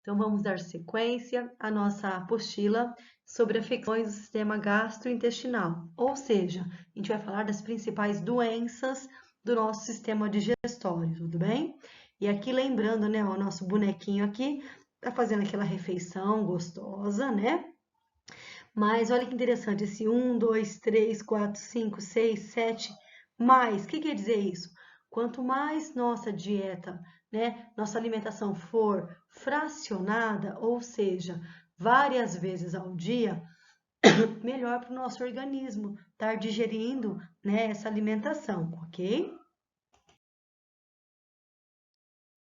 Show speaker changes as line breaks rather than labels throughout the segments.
Então, vamos dar sequência à nossa apostila sobre afecções do sistema gastrointestinal. Ou seja, a gente vai falar das principais doenças do nosso sistema digestório, tudo bem? E aqui lembrando, né, o nosso bonequinho aqui tá fazendo aquela refeição gostosa, né? Mas olha que interessante, esse 1, 2, 3, 4, 5, 6, 7, mais. O que quer dizer isso? Quanto mais nossa dieta, né, nossa alimentação for fracionada, ou seja, várias vezes ao dia, melhor para o nosso organismo estar digerindo, né, essa alimentação, ok?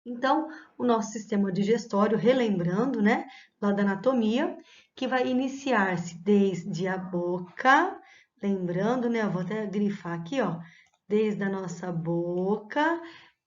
Então, o nosso sistema digestório, relembrando, né, lá da anatomia, que vai iniciar-se desde a boca, lembrando, né, eu vou até grifar aqui, ó, desde a nossa boca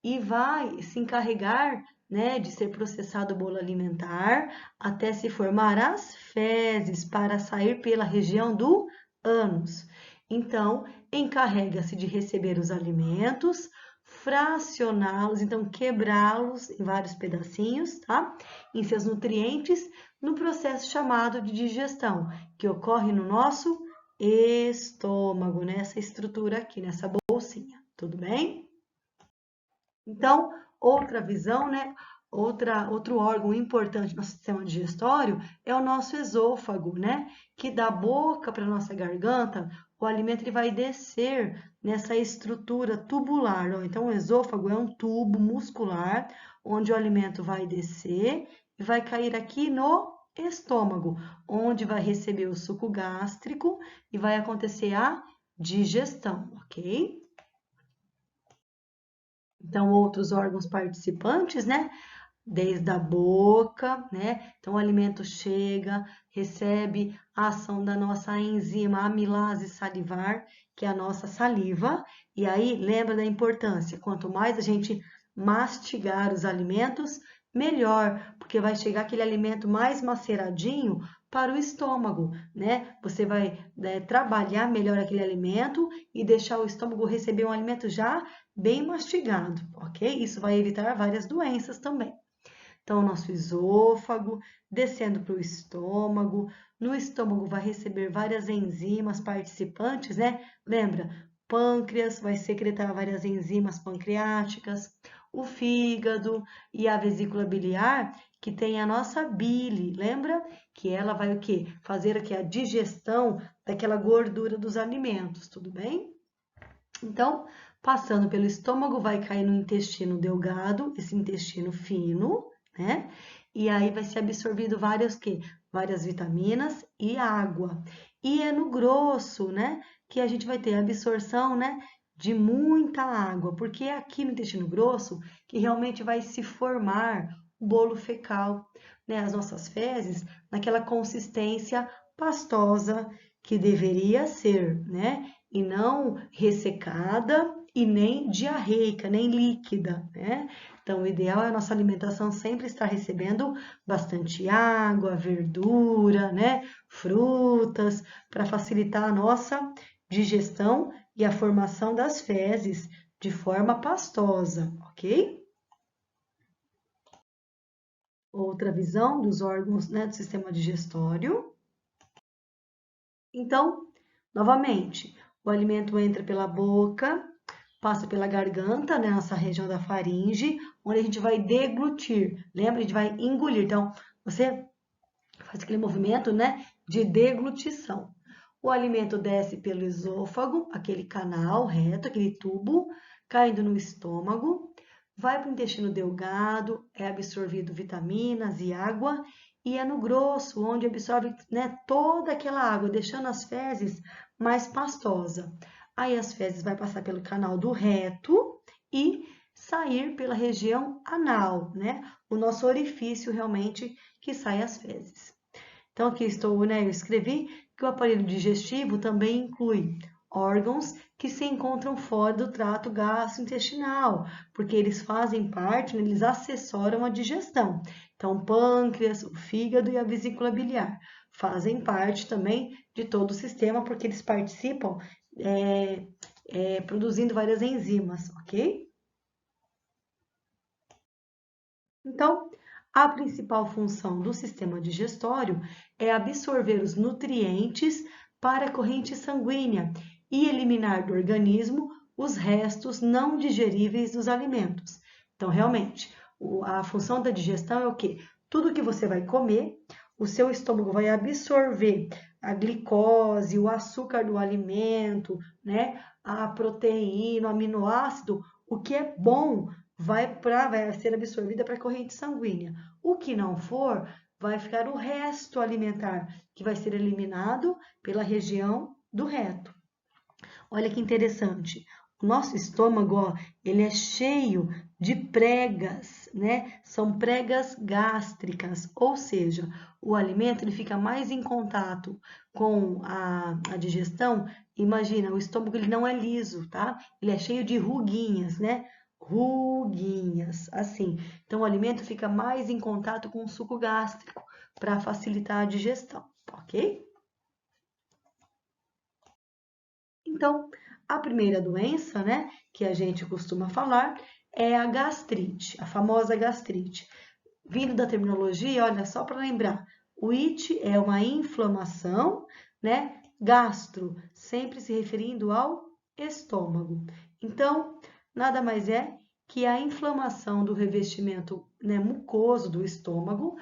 e vai se encarregar, né, de ser processado o bolo alimentar até se formar as fezes para sair pela região do ânus. Então, encarrega-se de receber os alimentos, fracioná-los, então quebrá-los em vários pedacinhos, tá? Em seus nutrientes, no processo chamado de digestão, que ocorre no nosso estômago, nessa estrutura aqui, nessa bolsinha, tudo bem? Então, outra visão, né? Outro órgão importante no sistema digestório é o nosso esôfago, né? Que da boca para a nossa garganta, o alimento ele vai descer nessa estrutura tubular. Ó. Então, o esôfago é um tubo muscular onde o alimento vai descer e vai cair aqui no estômago, onde vai receber o suco gástrico e vai acontecer a digestão, ok? Então, outros órgãos participantes, né? Desde a boca, né? Então, o alimento chega, recebe a ação da nossa enzima amilase salivar, que é a nossa saliva. E aí, lembra da importância: quanto mais a gente mastigar os alimentos, melhor, porque vai chegar aquele alimento mais maceradinho para o estômago, né? Você vai trabalhar melhor aquele alimento e deixar o estômago receber um alimento já bem mastigado, ok? Isso vai evitar várias doenças também. Então, o nosso esôfago, descendo para o estômago, no estômago vai receber várias enzimas participantes, né? Lembra? Pâncreas vai secretar várias enzimas pancreáticas, o fígado e a vesícula biliar, que tem a nossa bile, lembra? Que ela vai o quê? Fazer aqui a digestão daquela gordura dos alimentos, tudo bem? Então, passando pelo estômago, vai cair no intestino delgado, esse intestino fino, né? E aí vai ser absorvido várias vitaminas e água. E é no grosso, né, que a gente vai ter a absorção, né, de muita água, porque é aqui no intestino grosso que realmente vai se formar o bolo fecal, né, as nossas fezes, naquela consistência pastosa que deveria ser, né? E não ressecada e nem diarreica, nem líquida, né? Então, o ideal é a nossa alimentação sempre estar recebendo bastante água, verdura, né? Frutas, para facilitar a nossa digestão e a formação das fezes de forma pastosa, ok? Outra visão dos órgãos, né, do sistema digestório. Então, novamente, o alimento entra pela boca, passa pela garganta, né, nossa região da faringe, onde a gente vai deglutir. Lembra? A gente vai engolir. Então, você faz aquele movimento, né, de deglutição. O alimento desce pelo esôfago, aquele canal reto, aquele tubo, caindo no estômago, vai para o intestino delgado, é absorvido vitaminas e água, e é no grosso, onde absorve, né, toda aquela água, deixando as fezes mais pastosa. Aí as fezes vai passar pelo canal do reto e sair pela região anal, né? O nosso orifício realmente que sai as fezes. Então, aqui estou, né? Eu escrevi que o aparelho digestivo também inclui órgãos que se encontram fora do trato gastrointestinal, porque eles fazem parte, né, eles assessoram a digestão. Então, pâncreas, o fígado e a vesícula biliar fazem parte também de todo o sistema, porque eles participam produzindo várias enzimas, ok? Então, A principal função do sistema digestório é absorver os nutrientes para a corrente sanguínea e eliminar do organismo os restos não digeríveis dos alimentos. Então, realmente, a função da digestão é o quê? Tudo que você vai comer, o seu estômago vai absorver a glicose, o açúcar do alimento, né? A proteína, o aminoácido, o que é bom vai ser absorvida para a corrente sanguínea. O que não for, vai ficar o resto alimentar, que vai ser eliminado pela região do reto. Olha que interessante. O nosso estômago, ó, ele é cheio de pregas, né? São pregas gástricas, ou seja, o alimento ele fica mais em contato com a digestão. Imagina, o estômago ele não é liso, tá? Ele é cheio de ruguinhas, né? Ruguinhas, assim. Então, o alimento fica mais em contato com o suco gástrico para facilitar a digestão, ok? Então, a primeira doença, né, que a gente costuma falar é a gastrite, a famosa gastrite. Vindo da terminologia, olha só para lembrar, o it é uma inflamação, né? Gastro, sempre se referindo ao estômago. Então, nada mais é que a inflamação do revestimento, né, mucoso do estômago.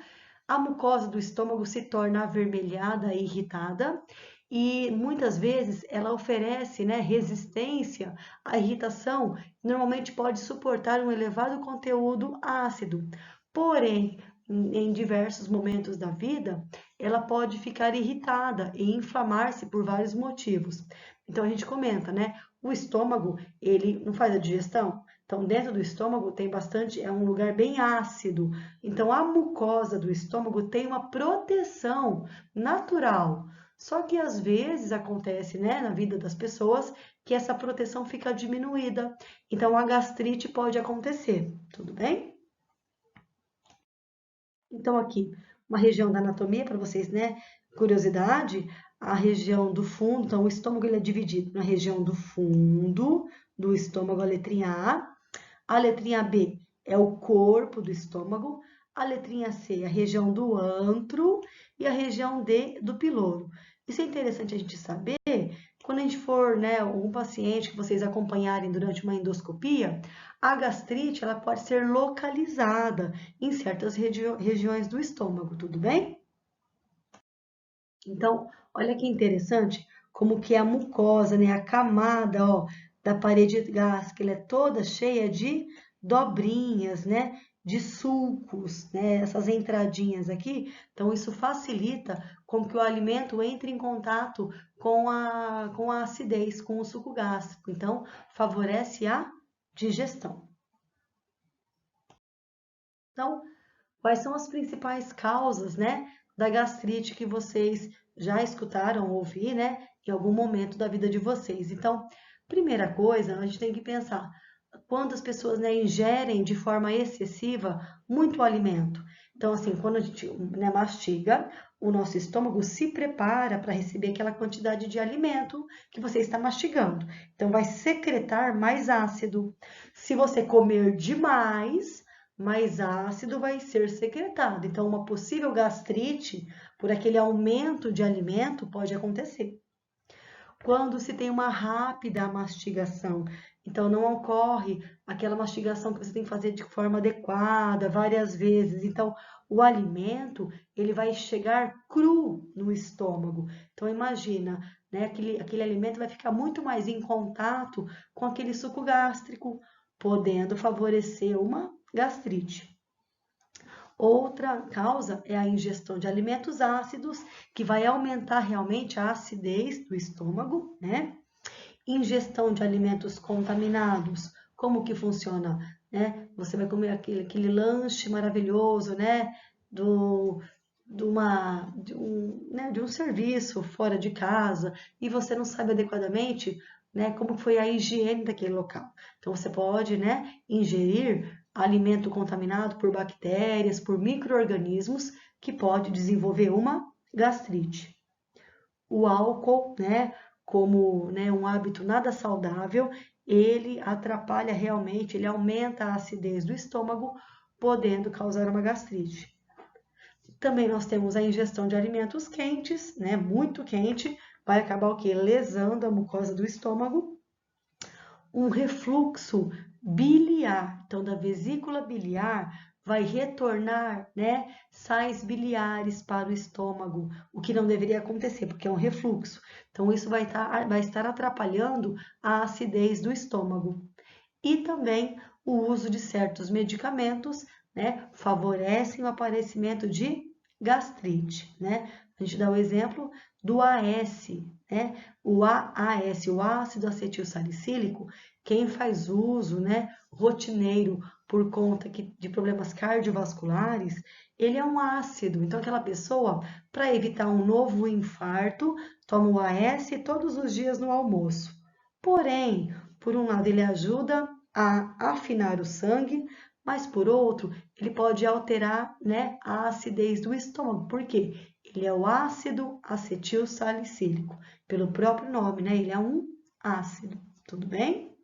A mucosa do estômago se torna avermelhada e irritada, e muitas vezes ela oferece, né, resistência à irritação, normalmente pode suportar um elevado conteúdo ácido. Porém, em diversos momentos da vida, ela pode ficar irritada e inflamar-se por vários motivos. Então a gente comenta, né? O estômago, ele não faz a digestão. Então, dentro do estômago tem bastante, é um lugar bem ácido. Então, a mucosa do estômago tem uma proteção natural. Só que às vezes acontece, né, na vida das pessoas, que essa proteção fica diminuída. Então, a gastrite pode acontecer, tudo bem? Então, aqui, uma região da anatomia para vocês, né? Curiosidade, a região do fundo, então o estômago ele é dividido na região do fundo do estômago, a letrinha A. A letrinha B é o corpo do estômago. A letrinha C é a região do antro e a região D do piloro. Isso é interessante a gente saber quando a gente for, né, um paciente que vocês acompanharem durante uma endoscopia, a gastrite ela pode ser localizada em certas regiões do estômago, tudo bem? Então, olha que interessante como que a mucosa, né, a camada, ó, da parede gástrica, ela é toda cheia de dobrinhas, né, de sulcos, né, essas entradinhas aqui. Então, isso facilita com que o alimento entre em contato com a acidez, com o suco gástrico. Então, favorece a digestão. Então, quais são as principais causas, né, da gastrite que vocês já escutaram ouvir, né, em algum momento da vida de vocês? Então, primeira coisa, a gente tem que pensar quando as pessoas, né, ingerem de forma excessiva muito alimento. Então, assim, quando a gente, né, mastiga, o nosso estômago se prepara para receber aquela quantidade de alimento que você está mastigando. Então, vai secretar mais ácido. Se você comer demais, mais ácido vai ser secretado. Então, uma possível gastrite por aquele aumento de alimento pode acontecer. Quando se tem uma rápida mastigação, então não ocorre aquela mastigação que você tem que fazer de forma adequada, várias vezes. Então, o alimento, ele vai chegar cru no estômago. Então, imagina, né, aquele alimento vai ficar muito mais em contato com aquele suco gástrico, podendo favorecer uma gastrite. Outra causa é a ingestão de alimentos ácidos, que vai aumentar realmente a acidez do estômago, né? Ingestão de alimentos contaminados, como que funciona, né? Você vai comer aquele lanche maravilhoso, né? De um serviço fora de casa e você não sabe adequadamente, né, como foi a higiene daquele local. Então, você pode, né, ingerir alimento contaminado por bactérias, por micro-organismos, que pode desenvolver uma gastrite. O álcool, né, como, né, um hábito nada saudável, ele atrapalha realmente, ele aumenta a acidez do estômago, podendo causar uma gastrite. Também nós temos a ingestão de alimentos quentes, né? Muito quente, vai acabar o quê? Lesando a mucosa do estômago. Um refluxo biliar, então da vesícula biliar vai retornar, né, sais biliares para o estômago, o que não deveria acontecer, porque é um refluxo. Então isso vai estar atrapalhando a acidez do estômago. E também o uso de certos medicamentos, né, favorecem o aparecimento de gastrite, né? A gente dá o exemplo do AS, né? O AAS, o ácido acetil salicílico, quem faz uso, né, rotineiro por conta de problemas cardiovasculares, ele é um ácido. Então, aquela pessoa, para evitar um novo infarto, toma o AS todos os dias no almoço. Porém, por um lado, ele ajuda a afinar o sangue, mas por outro, ele pode alterar, né, a acidez do estômago. Por quê? Ele é o ácido acetil salicílico. Pelo próprio nome, né? Ele é um ácido. Tudo bem?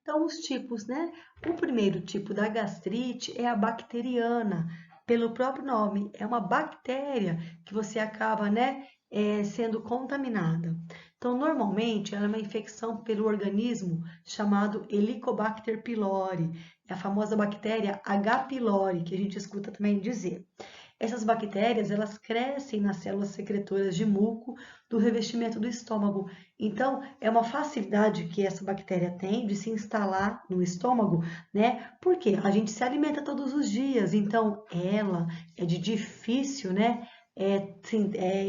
Então, os tipos, né? O primeiro tipo da gastrite é a bacteriana. Pelo próprio nome, é uma bactéria que você acaba, né, sendo contaminada. Então, normalmente, ela é uma infecção pelo organismo chamado Helicobacter pylori. É a famosa bactéria H. pylori, que a gente escuta também dizer. Essas bactérias, elas crescem nas células secretoras de muco do revestimento do estômago. Então, é uma facilidade que essa bactéria tem de se instalar no estômago, né? Porque a gente se alimenta todos os dias, então ela é de difícil, né?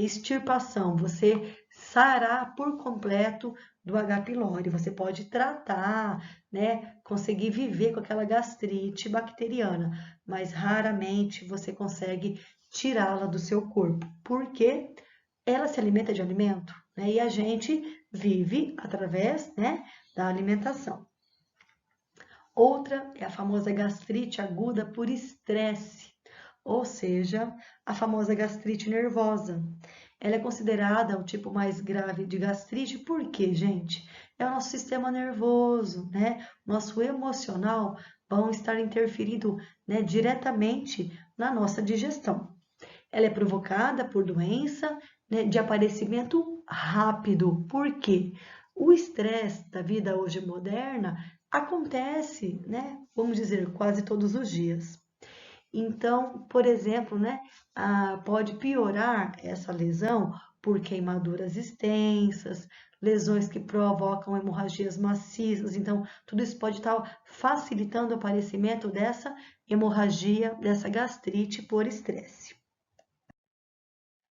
Extirpação. Você sarar por completo do H. pylori. Você pode tratar, né? Conseguir viver com aquela gastrite bacteriana, mas raramente você consegue tirá-la do seu corpo, porque ela se alimenta de alimento, né? E a gente vive através, né, da alimentação. Outra é a famosa gastrite aguda por estresse, ou seja, a famosa gastrite nervosa. Ela é considerada o tipo mais grave de gastrite, porque, gente, é o nosso sistema nervoso, né? Nosso emocional vão estar interferindo, né, diretamente na nossa digestão. Ela é provocada por doença, né, de aparecimento rápido. Por quê? O estresse da vida hoje moderna acontece, né, vamos dizer, quase todos os dias. Então, por exemplo, né, pode piorar essa lesão por queimaduras extensas, lesões que provocam hemorragias maciças. Então, tudo isso pode estar facilitando o aparecimento dessa hemorragia, dessa gastrite por estresse.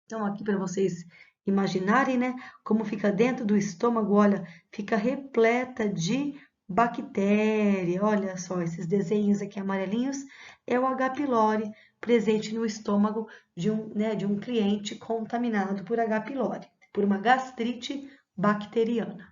Então, aqui para vocês imaginarem, né, como fica dentro do estômago, olha, fica repleta de bactéria. Olha só, esses desenhos aqui amarelinhos é o H. pylori presente no estômago de um cliente contaminado por H. pylori, por uma gastrite bacteriana.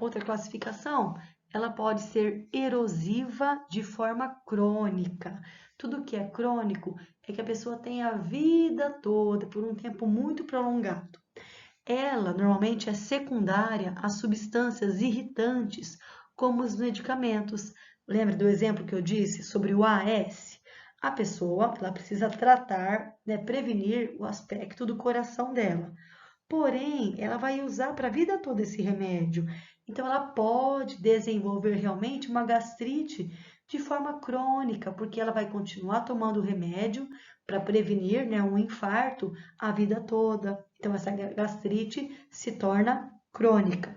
Outra classificação, ela pode ser erosiva de forma crônica. Tudo que é crônico é que a pessoa tem a vida toda, por um tempo muito prolongado. Ela normalmente é secundária a substâncias irritantes, como os medicamentos. Lembra do exemplo que eu disse sobre o AS? A pessoa ela precisa tratar, né, prevenir o aspecto do coração dela. Porém, ela vai usar para a vida toda esse remédio. Então, ela pode desenvolver realmente uma gastrite de forma crônica, porque ela vai continuar tomando o remédio para prevenir, né, um infarto a vida toda. Então, essa gastrite se torna crônica.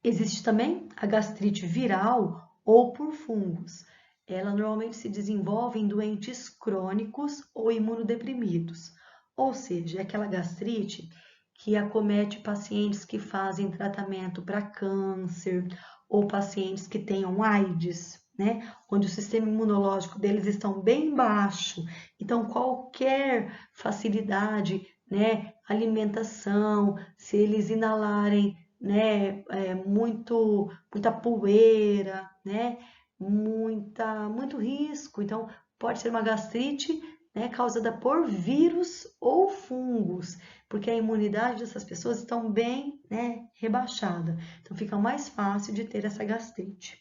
Existe também a gastrite viral ou por fungos. Ela normalmente se desenvolve em doentes crônicos ou imunodeprimidos. Ou seja, é aquela gastrite que acomete pacientes que fazem tratamento para câncer ou pacientes que tenham AIDS, né? Onde o sistema imunológico deles estão bem baixo. Então, qualquer facilidade, né? Alimentação, se eles inalarem, né? Muita poeira, né? Muito risco. Então, pode ser uma gastrite, né, causada por vírus ou fungos. porque a imunidade dessas pessoas estão bem, né, rebaixada. Então, fica mais fácil de ter essa gastrite.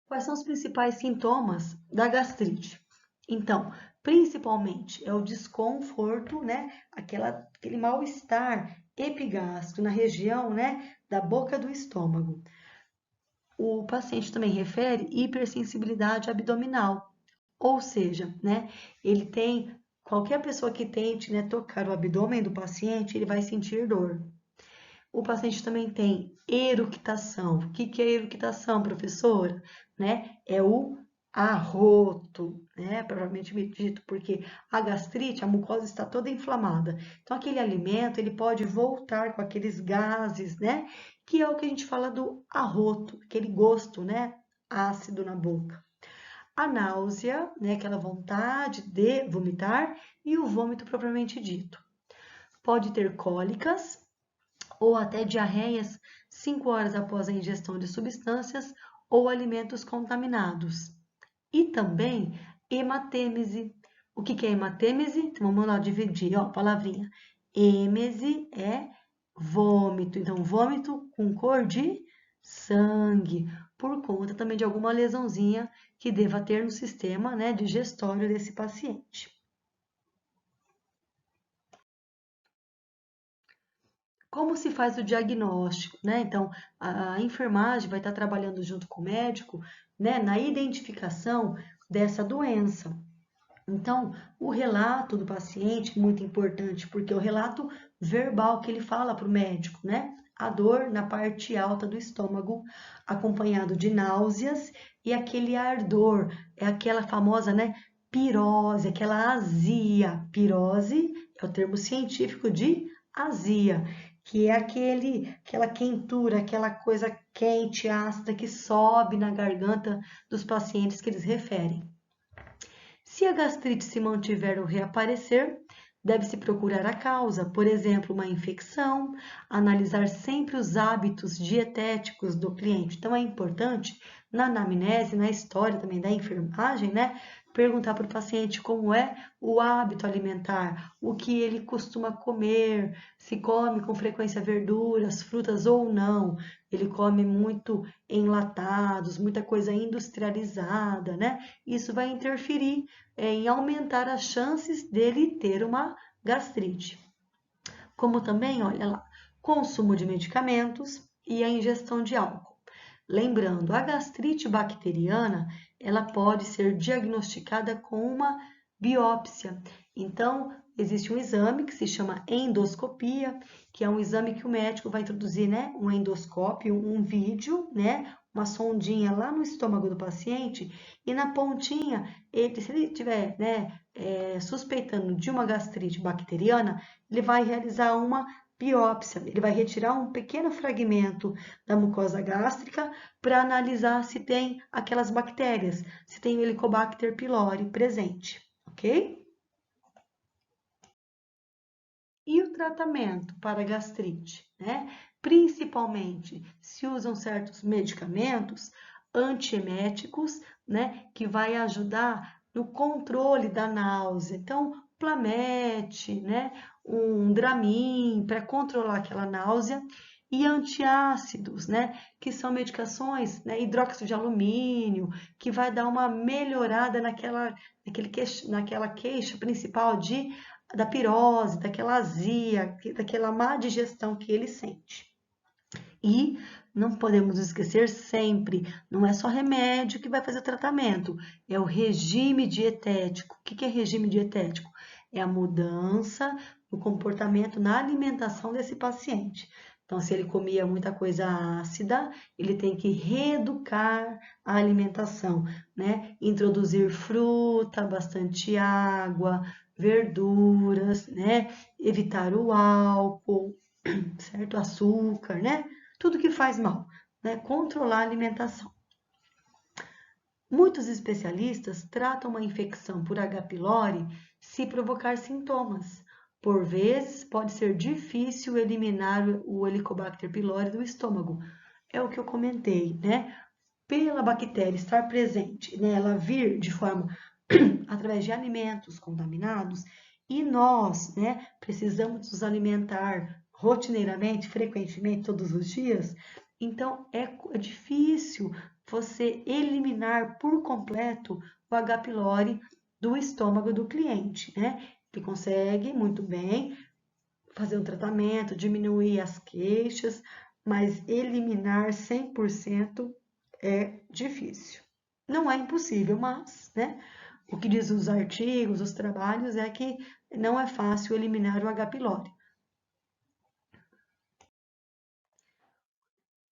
Quais são os principais sintomas da gastrite? Então, principalmente é o desconforto, né? Aquele mal-estar epigástrico na região, né, da boca do estômago. O paciente também refere hipersensibilidade abdominal, ou seja, né, ele tem, qualquer pessoa que tente, né, tocar o abdômen do paciente, ele vai sentir dor. O paciente também tem eructação. O que é eructação, professora? Né? É o arroto, né? Provavelmente dito, porque a gastrite, a mucosa está toda inflamada. Então, aquele alimento, ele pode voltar com aqueles gases, né? Que é o que a gente fala do arroto, aquele gosto, né? Ácido na boca. A náusea, né? Aquela vontade de vomitar e o vômito propriamente dito. Pode ter cólicas, ou até diarreias 5 horas após a ingestão de substâncias ou alimentos contaminados. E também hematêmese. O que é hematêmese? Então, vamos lá dividir, ó, palavrinha. Êmese é vômito, então vômito com cor de sangue, por conta também de alguma lesãozinha que deva ter no sistema, né, digestório desse paciente. Como se faz o diagnóstico, né? Então, a enfermagem vai estar trabalhando junto com o médico, né, na identificação dessa doença. Então, o relato do paciente é muito importante, porque é o relato verbal que ele fala para o médico, né? A dor na parte alta do estômago, acompanhado de náuseas e aquele ardor, é aquela famosa, né, pirose, aquela azia. Pirose é o termo científico de azia, que é aquela quentura, aquela coisa quente, ácida que sobe na garganta dos pacientes que eles referem. Se a gastrite se mantiver ou reaparecer, deve-se procurar a causa, por exemplo, uma infecção, analisar sempre os hábitos dietéticos do cliente. Então, é importante, na anamnese, na história também da enfermagem, né, perguntar para o paciente como é o hábito alimentar, o que ele costuma comer, se come com frequência verduras, frutas ou não, ele come muito enlatados, muita coisa industrializada, né? Isso vai interferir em aumentar as chances dele ter uma gastrite. Como também, olha lá, consumo de medicamentos e a ingestão de álcool. Lembrando, a gastrite bacteriana, ela pode ser diagnosticada com uma biópsia. Então, existe um exame que se chama endoscopia, que é um exame que o médico vai introduzir, né, um endoscópio, um vídeo, né, uma sondinha lá no estômago do paciente, e na pontinha, se ele estiver, né, suspeitando de uma gastrite bacteriana, ele vai realizar uma biópsia. Ele vai retirar um pequeno fragmento da mucosa gástrica para analisar se tem aquelas bactérias, se tem o Helicobacter pylori presente, ok? E o tratamento para gastrite, né? Principalmente se usam certos medicamentos antieméticos, né? Que vai ajudar no controle da náusea. Então, Plamete, né? Um Dramin para controlar aquela náusea e antiácidos, né? Que são medicações, né? Hidróxido de alumínio, que vai dar uma melhorada naquela queixa principal da pirose, daquela azia, daquela má digestão que ele sente. E não podemos esquecer sempre, não é só remédio que vai fazer o tratamento, é o regime dietético. O que é regime dietético? É a mudança no comportamento, na alimentação desse paciente. Então, se ele comia muita coisa ácida, ele tem que reeducar a alimentação, né? Introduzir fruta, bastante água, verduras, né? Evitar o álcool, certo? Açúcar, né? Tudo que faz mal, né? Controlar a alimentação. Muitos especialistas tratam uma infecção por H. pylori se provocar sintomas. Por vezes, pode ser difícil eliminar o Helicobacter pylori do estômago. É o que eu comentei, né? Pela bactéria estar presente, né? Ela vir de forma através de alimentos contaminados e nós, né, precisamos nos alimentar rotineiramente, frequentemente, todos os dias, então é difícil você eliminar por completo o H. pylori do estômago do cliente, né? Ele consegue muito bem fazer um tratamento, diminuir as queixas, mas eliminar 100% é difícil. Não é impossível, mas, né? O que diz os artigos, os trabalhos, é que não é fácil eliminar o H. pylori.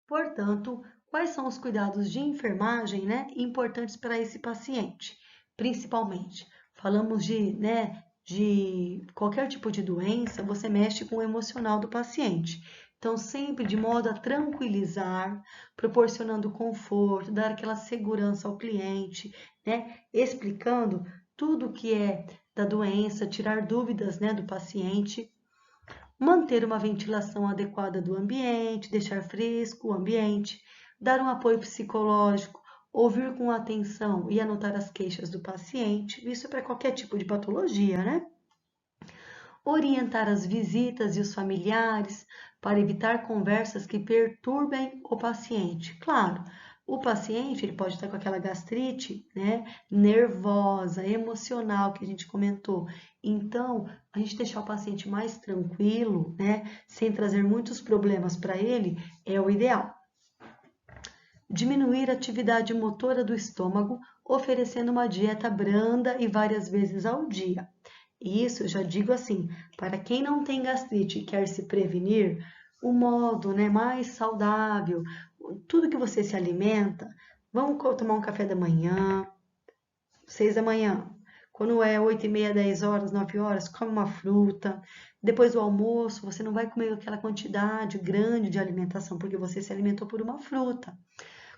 Portanto, quais são os cuidados de enfermagem, né, importantes para esse paciente? Principalmente, falamos de qualquer tipo de doença, você mexe com o emocional do paciente. Então, sempre de modo a tranquilizar, proporcionando conforto, dar aquela segurança ao cliente, né, explicando tudo o que é da doença, tirar dúvidas, né, do paciente, manter uma ventilação adequada do ambiente, deixar fresco o ambiente, dar um apoio psicológico, ouvir com atenção e anotar as queixas do paciente, isso é para qualquer tipo de patologia, né? Orientar as visitas e os familiares para evitar conversas que perturbem o paciente. Claro, o paciente ele pode estar com aquela gastrite, né, nervosa, emocional que a gente comentou. Então, a gente deixar o paciente mais tranquilo, né, sem trazer muitos problemas para ele, é o ideal. Diminuir a atividade motora do estômago, oferecendo uma dieta branda e várias vezes ao dia. Isso eu já digo assim, para quem não tem gastrite e quer se prevenir, o modo, né, mais saudável, tudo que você se alimenta, vamos tomar um café da manhã, 6 da manhã. Quando é 8h30, 10 horas, 9 horas, come uma fruta. Depois do almoço, você não vai comer aquela quantidade grande de alimentação, porque você se alimentou por uma fruta.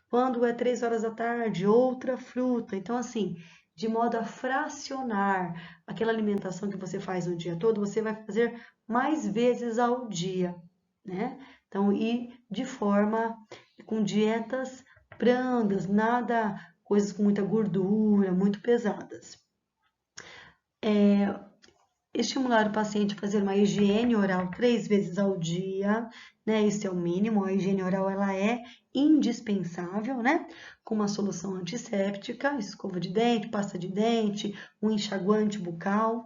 Quando é 3 horas da tarde, outra fruta. Então, assim, de modo a fracionar aquela alimentação que você faz no dia todo, você vai fazer mais vezes ao dia, né? Então, e de forma com dietas brandas, nada, coisas com muita gordura, muito pesadas. Estimular o paciente a fazer uma higiene oral 3 vezes ao dia, né? Isso é o mínimo. A higiene oral ela é indispensável, né? Com uma solução antisséptica, escova de dente, pasta de dente, um enxaguante bucal.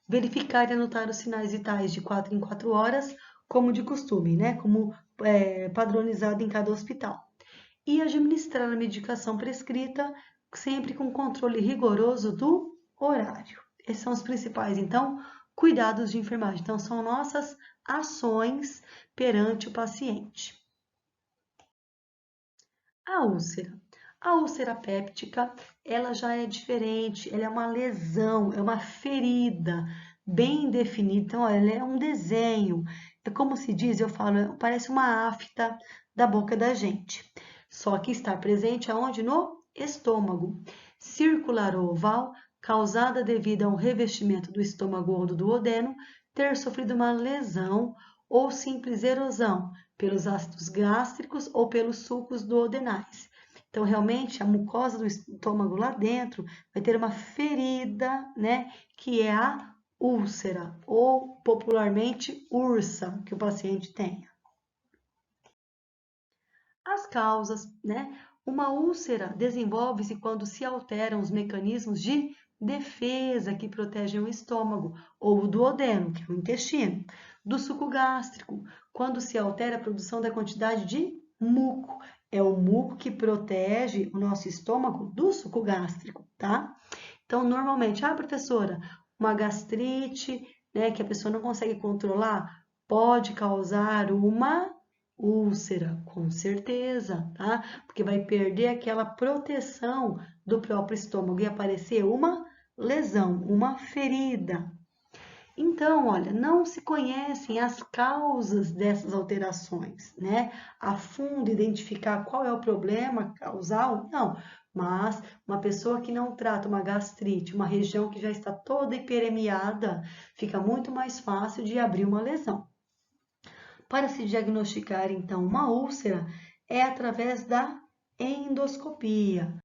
Verificar e anotar os sinais vitais de 4 em 4 horas, como de costume, né? Como padronizado em cada hospital. E administrar a medicação prescrita sempre com controle rigoroso do horário. Esses são os principais, então, cuidados de enfermagem. Então, são nossas ações perante o paciente. A úlcera. A úlcera péptica, ela já é diferente, ela é uma lesão, é uma ferida bem definida. Então, ela é um desenho. É como se diz, eu falo, parece uma afta da boca da gente. Só que está presente aonde? No estômago. Circular ou oval, causada devido a um revestimento do estômago ou do duodeno, ter sofrido uma lesão ou simples erosão pelos ácidos gástricos ou pelos sulcos duodenais. Então, realmente, a mucosa do estômago lá dentro vai ter uma ferida, né, que é a úlcera, ou popularmente ursa, que o paciente tenha. As causas, né? Uma úlcera desenvolve-se quando se alteram os mecanismos de defesa que protegem o estômago, ou o duodeno, que é o intestino, do suco gástrico, quando se altera a produção da quantidade de muco. É o muco que protege o nosso estômago do suco gástrico, tá? Então, normalmente, professora, uma gastrite, né, que a pessoa não consegue controlar, pode causar uma úlcera, com certeza, tá? Porque vai perder aquela proteção do próprio estômago e aparecer uma lesão, uma ferida. Então, olha, não se conhecem as causas dessas alterações, né? A fundo identificar qual é o problema causal, não. Mas uma pessoa que não trata uma gastrite, uma região que já está toda hiperemiada, fica muito mais fácil de abrir uma lesão. Para se diagnosticar, então, uma úlcera é através da endoscopia.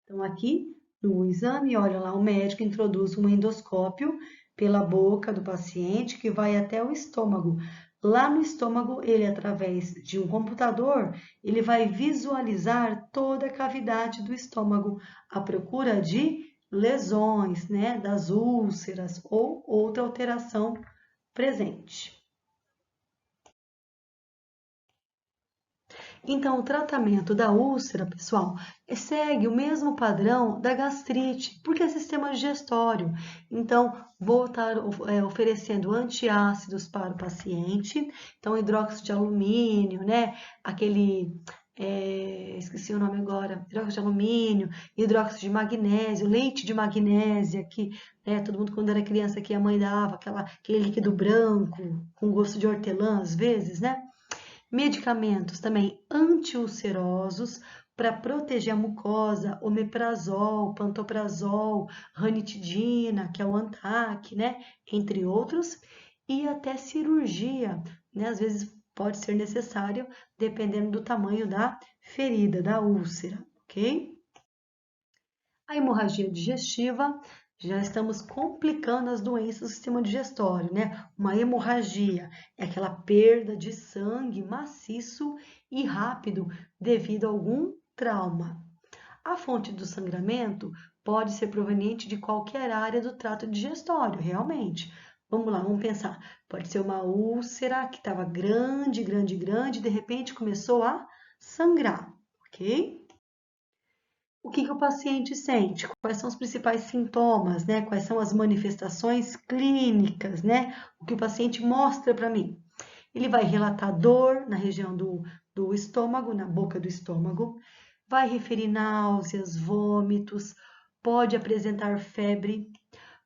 Então, aqui no exame, olha lá, o médico introduz um endoscópio pela boca do paciente que vai até o estômago. Lá no estômago, ele, através de um computador, ele vai visualizar toda a cavidade do estômago, à procura de lesões, né, das úlceras ou outra alteração presente. Então, o tratamento da úlcera, pessoal, segue o mesmo padrão da gastrite, porque é sistema digestório. Então, vou estar oferecendo antiácidos para o paciente. Então, hidróxido de alumínio, né? Esqueci o nome agora, hidróxido de alumínio, hidróxido de magnésio, leite de magnésia, que todo mundo quando era criança que a mãe dava, aquele líquido branco com gosto de hortelã às vezes, né? Medicamentos também antiulcerosos para proteger a mucosa, omeprazol, pantoprazol, ranitidina, que é o Antac, né? Entre outros, e até cirurgia, né? Às vezes pode ser necessário, dependendo do tamanho da ferida, da úlcera, ok? A hemorragia digestiva, já estamos complicando as doenças do sistema digestório, né? Uma hemorragia é aquela perda de sangue maciço e rápido devido a algum trauma. A fonte do sangramento pode ser proveniente de qualquer área do trato digestório, realmente. Vamos lá, vamos pensar. Pode ser uma úlcera que estava grande, grande, grande, e de repente começou a sangrar, ok? O que o paciente sente? Quais são os principais sintomas, né? Quais são as manifestações clínicas, né? O que o paciente mostra para mim? Ele vai relatar dor na região do estômago, na boca do estômago, vai referir náuseas, vômitos, pode apresentar febre,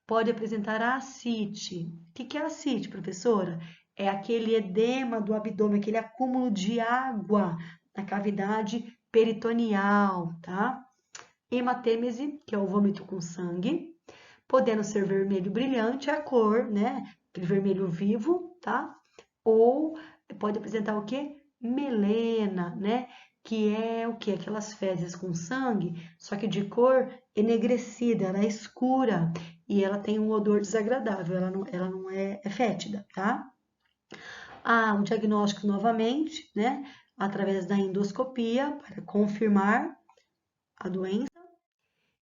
pode apresentar ascite. O que é ascite, professora? É aquele edema do abdômen, aquele acúmulo de água na cavidade peritoneal, tá? Hematêmese, que é o vômito com sangue, podendo ser vermelho brilhante, a cor, né? Aquele vermelho vivo, tá? Ou pode apresentar o quê? Melena, né? Que é o quê? Aquelas fezes com sangue, só que de cor enegrecida, ela é escura e ela tem um odor desagradável, ela não é fétida, tá? O diagnóstico novamente, né? Através da endoscopia, para confirmar a doença.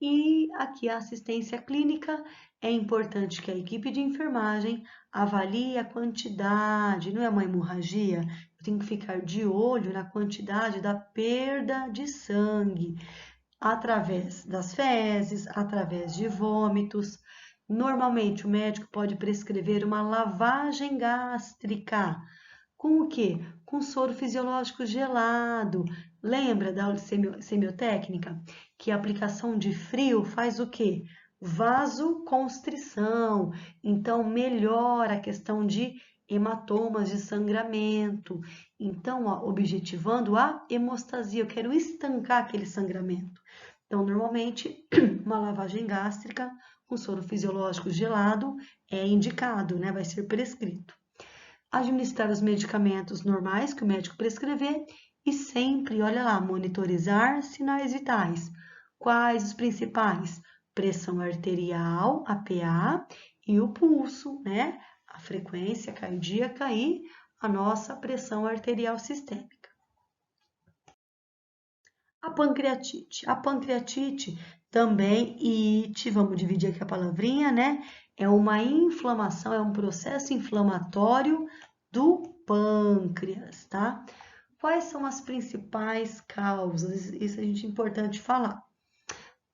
E aqui a assistência clínica, é importante que a equipe de enfermagem avalie a quantidade, não é uma hemorragia, eu tenho que ficar de olho na quantidade da perda de sangue, através das fezes, através de vômitos. Normalmente o médico pode prescrever uma lavagem gástrica, com o quê? Com soro fisiológico gelado. Lembra da aula de semiotécnica? Que a aplicação de frio faz o quê? Vasoconstrição. Então, melhora a questão de hematomas, de sangramento. Então, ó, objetivando a hemostasia. Eu quero estancar aquele sangramento. Então, normalmente, uma lavagem gástrica com soro fisiológico gelado é indicado, né? Vai ser prescrito. Administrar os medicamentos normais que o médico prescrever e sempre, olha lá, monitorizar sinais vitais. Quais os principais? Pressão arterial, a PA, e o pulso, né? A frequência cardíaca e a nossa pressão arterial sistêmica. A pancreatite. A pancreatite também, vamos dividir aqui a palavrinha, né? É uma inflamação, é um processo inflamatório do pâncreas, tá? Quais são as principais causas? Isso a gente é importante falar.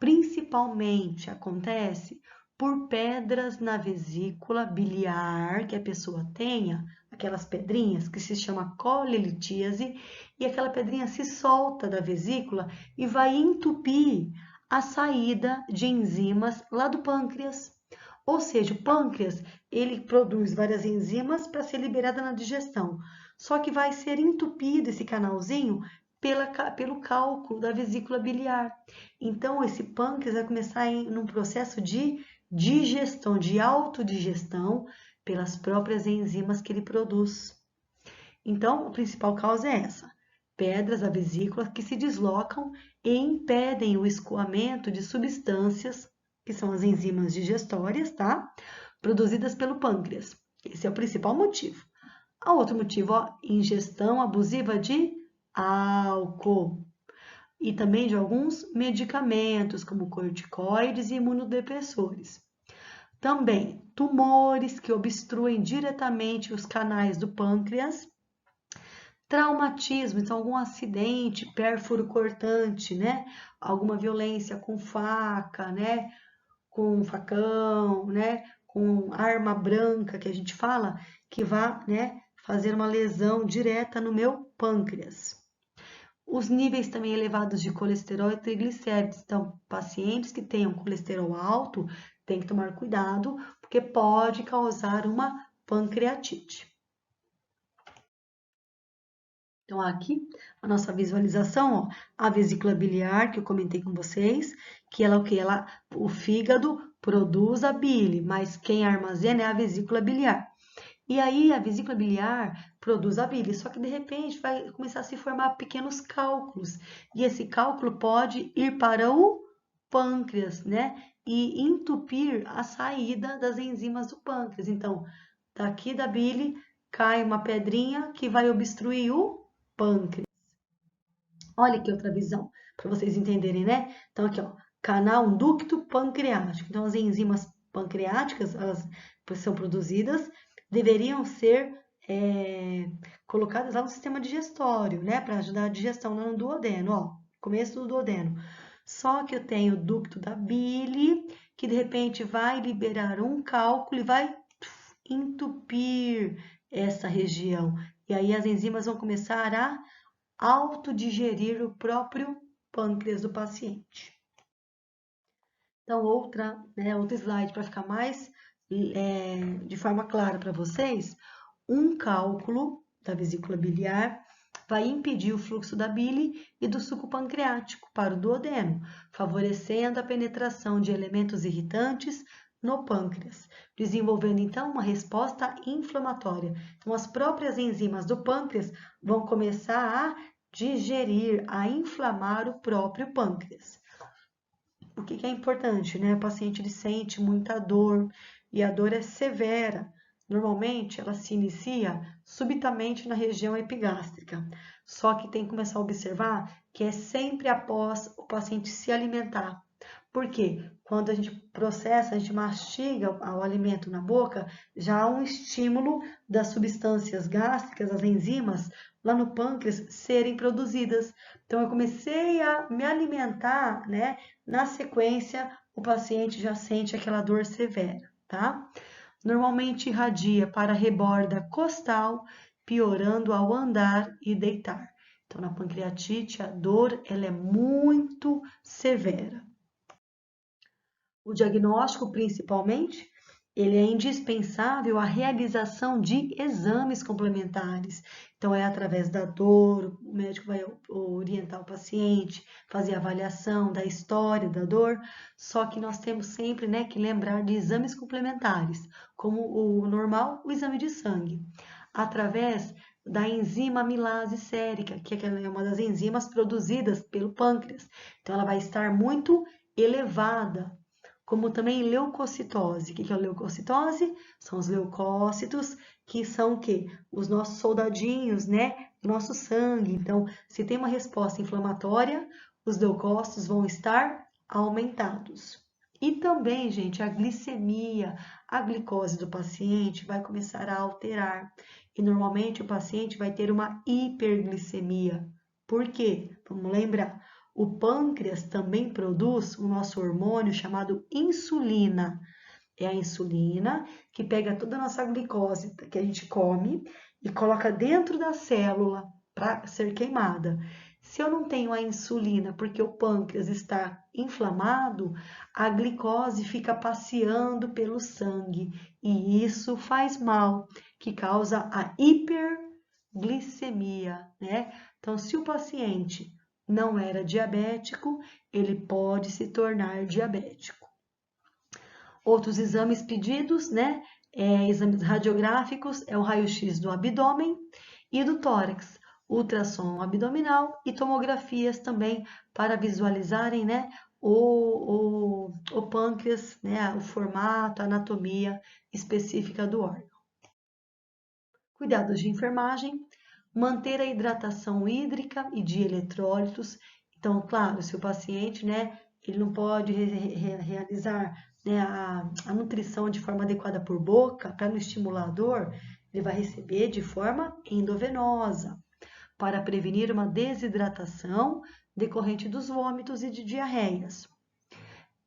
Principalmente acontece por pedras na vesícula biliar que a pessoa tenha, aquelas pedrinhas que se chama colelitíase, e aquela pedrinha se solta da vesícula e vai entupir a saída de enzimas lá do pâncreas. Ou seja, o pâncreas, ele produz várias enzimas para ser liberada na digestão. Só que vai ser entupido esse canalzinho pelo cálculo da vesícula biliar. Então, esse pâncreas vai começar num processo de digestão, de autodigestão, pelas próprias enzimas que ele produz. Então, a principal causa é essa. pedras da vesícula que se deslocam e impedem o escoamento de substâncias, que são as enzimas digestórias, tá? Produzidas pelo pâncreas. Esse é o principal motivo. O outro motivo, ó, ingestão abusiva de álcool e também de alguns medicamentos, como corticoides e imunodepressores. Também tumores que obstruem diretamente os canais do pâncreas, traumatismo, então algum acidente, pérfuro cortante, né? Alguma violência com faca, né? Com facão, né? Com arma branca que a gente fala, que vá, né? Fazer uma lesão direta no meu pâncreas. Os níveis também elevados de colesterol e triglicéridos. Então, pacientes que tenham colesterol alto têm que tomar cuidado, porque pode causar uma pancreatite. Então, aqui a nossa visualização, ó, a vesícula biliar, que eu comentei com vocês, que ela, o fígado produz a bile, mas quem armazena é a vesícula biliar. E aí a vesícula biliar produz a bile, só que de repente vai começar a se formar pequenos cálculos. E esse cálculo pode ir para o pâncreas, né? E entupir a saída das enzimas do pâncreas. Então, daqui da bile cai uma pedrinha que vai obstruir o pâncreas. Olha aqui outra visão, para vocês entenderem, né? Então, aqui, ó, canal ducto pancreático. Então, as enzimas pancreáticas, elas são produzidas, deveriam ser colocadas lá no sistema digestório, né? Para ajudar a digestão lá no duodeno, ó, começo do duodeno. Só que eu tenho o ducto da bile, que de repente vai liberar um cálculo e vai entupir essa região. E aí as enzimas vão começar a autodigerir o próprio pâncreas do paciente. Então, outro slide para ficar mais de forma clara para vocês, um cálculo da vesícula biliar vai impedir o fluxo da bile e do suco pancreático para o duodeno, favorecendo a penetração de elementos irritantes no pâncreas, desenvolvendo então uma resposta inflamatória. Então, as próprias enzimas do pâncreas vão começar a digerir, a inflamar o próprio pâncreas. O que é importante, né? O paciente ele sente muita dor e a dor é severa. Normalmente ela se inicia subitamente na região epigástrica. Só que tem que começar a observar que é sempre após o paciente se alimentar. Por quê? Quando a gente processa, a gente mastiga o alimento na boca, já há um estímulo das substâncias gástricas, as enzimas, lá no pâncreas serem produzidas. Então, eu comecei a me alimentar, né? Na sequência, o paciente já sente aquela dor severa, tá? Normalmente irradia para a reborda costal, piorando ao andar e deitar. Então, na pancreatite, a dor ela é muito severa. O diagnóstico, principalmente, ele é indispensável à realização de exames complementares. Então, é através da dor, o médico vai orientar o paciente, fazer a avaliação da história da dor, só que nós temos sempre, né, que lembrar de exames complementares, como o normal, o exame de sangue, através da enzima amilase sérica, que é uma das enzimas produzidas pelo pâncreas. Então, ela vai estar muito elevada, como também leucocitose. O que é a leucocitose? São os leucócitos, que são o quê? Os nossos soldadinhos, né? Do nosso sangue. Então, se tem uma resposta inflamatória, os leucócitos vão estar aumentados. E também, gente, a glicemia, a glicose do paciente vai começar a alterar. E normalmente o paciente vai ter uma hiperglicemia. Por quê? Vamos lembrar. O pâncreas também produz o nosso hormônio chamado insulina. É a insulina que pega toda a nossa glicose que a gente come e coloca dentro da célula para ser queimada. Se eu não tenho a insulina porque o pâncreas está inflamado, a glicose fica passeando pelo sangue e isso faz mal, que causa a hiperglicemia, né? Então, se o paciente não era diabético, ele pode se tornar diabético. Outros exames pedidos, né? Exames radiográficos, é o raio-x do abdômen e do tórax. ultrassom abdominal e tomografias também para visualizarem, né, o pâncreas, né, o formato, a anatomia específica do órgão. Cuidados de enfermagem, manter a hidratação hídrica e de eletrólitos. Então, claro, se o paciente, né, ele não pode realizar, né, a nutrição de forma adequada por boca, para não estimular a dor, ele vai receber de forma endovenosa, para prevenir uma desidratação decorrente dos vômitos e de diarreias.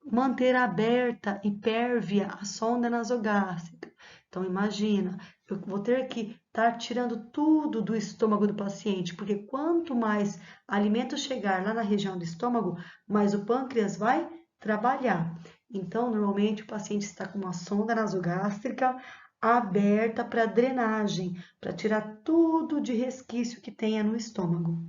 Manter aberta e pérvia a sonda nasogástrica. Então, imagina, eu vou ter que estar tirando tudo do estômago do paciente, porque quanto mais alimento chegar lá na região do estômago, mais o pâncreas vai trabalhar. Então, normalmente o paciente está com uma sonda nasogástrica aberta para drenagem, para tirar tudo de resquício que tenha no estômago.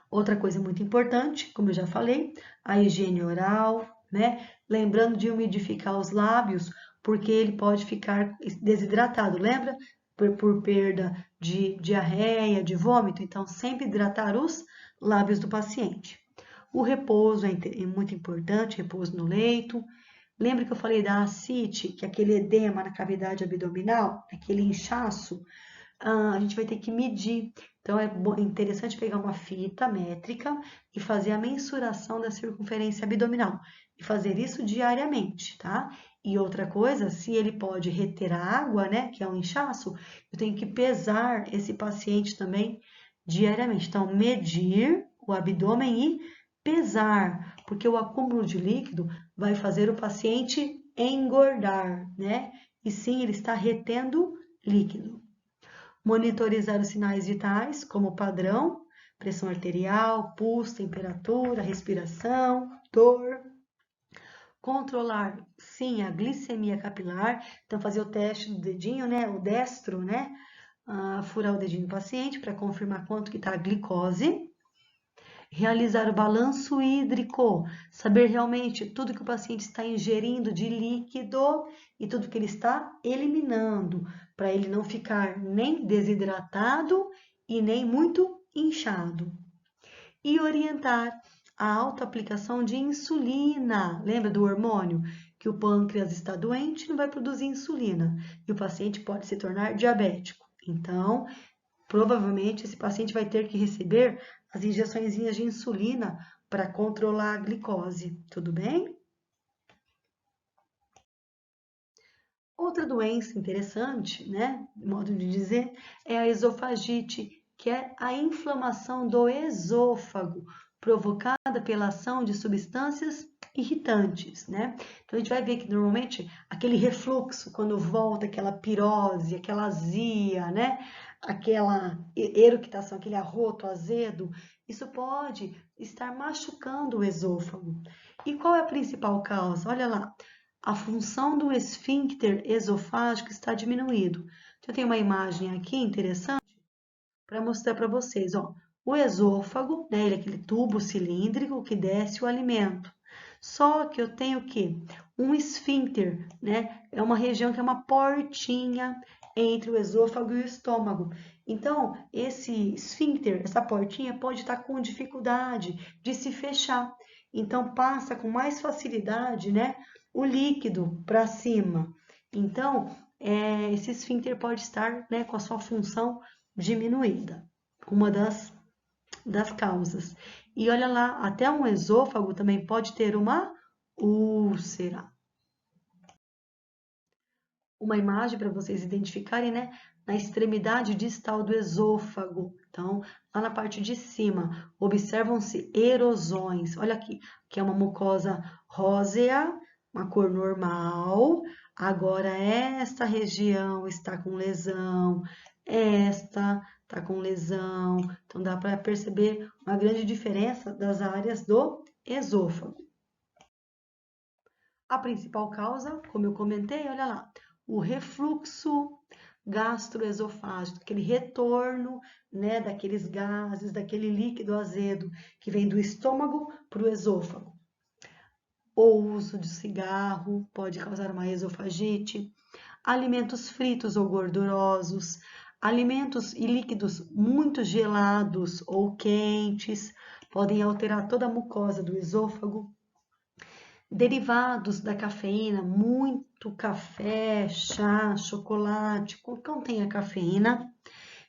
Outra coisa muito importante, como eu já falei, a higiene oral, né? Lembrando de umidificar os lábios, porque ele pode ficar desidratado, lembra? Por perda de diarreia, de vômito. Então, sempre hidratar os lábios do paciente. O repouso é muito importante, repouso no leito. Lembra que eu falei da ascite, que é aquele edema na cavidade abdominal, aquele inchaço? A gente vai ter que medir. Então, é interessante pegar uma fita métrica e fazer a mensuração da circunferência abdominal. E fazer isso diariamente, tá? E outra coisa, se ele pode reter a água, né, que é um inchaço, eu tenho que pesar esse paciente também diariamente. Então, medir o abdômen e pesar, porque o acúmulo de líquido vai fazer o paciente engordar, né? E sim, ele está retendo líquido. Monitorizar os sinais vitais, como padrão, pressão arterial, pulso, temperatura, respiração, dor. Controlar, sim, a glicemia capilar. Então, fazer o teste do dedinho, né? O destro, né? Furar o dedinho do paciente para confirmar quanto que está a glicose. Realizar o balanço hídrico, saber realmente tudo que o paciente está ingerindo de líquido e tudo que ele está eliminando, para ele não ficar nem desidratado e nem muito inchado. E orientar a autoaplicação de insulina. Lembra do hormônio? Que o pâncreas está doente e não vai produzir insulina. E o paciente pode se tornar diabético. Então, provavelmente esse paciente vai ter que receber as injeçõezinhas de insulina para controlar a glicose, tudo bem? Outra doença interessante, né, modo de dizer, é a esofagite, que é a inflamação do esôfago, provocada pela ação de substâncias irritantes, né? Então a gente vai ver que normalmente aquele refluxo, quando volta aquela pirose, aquela azia, né? Aquela eructação, aquele arroto azedo, isso pode estar machucando o esôfago. E qual é a principal causa? Olha lá, a função do esfíncter esofágico está diminuído. Eu tenho uma imagem aqui interessante para mostrar para vocês, ó. O esôfago, né, ele é aquele tubo cilíndrico que desce o alimento. Só que eu tenho o quê? Um esfíncter, né? É uma região que é uma portinha entre o esôfago e o estômago. Então, esse esfíncter, essa portinha pode estar com dificuldade de se fechar. Então, passa com mais facilidade, né, o líquido para cima. Então, esse esfíncter pode estar, né, com a sua função diminuída, uma das causas. E olha lá, até um esôfago também pode ter uma úlcera. Uma imagem para vocês identificarem, né? Na extremidade distal do esôfago. Então, lá na parte de cima, observam-se erosões. Olha aqui, que é uma mucosa rósea, uma cor normal. Agora, esta região está com lesão, esta está com lesão. Então, dá para perceber uma grande diferença das áreas do esôfago. A principal causa, como eu comentei, olha lá, o refluxo gastroesofágico, aquele retorno, né, daqueles gases, daquele líquido azedo que vem do estômago para o esôfago. O uso de cigarro pode causar uma esofagite, alimentos fritos ou gordurosos, Alimentos e líquidos muito gelados ou quentes podem alterar toda a mucosa do esôfago. Derivados da cafeína, muito café, chá, chocolate, contém a cafeína.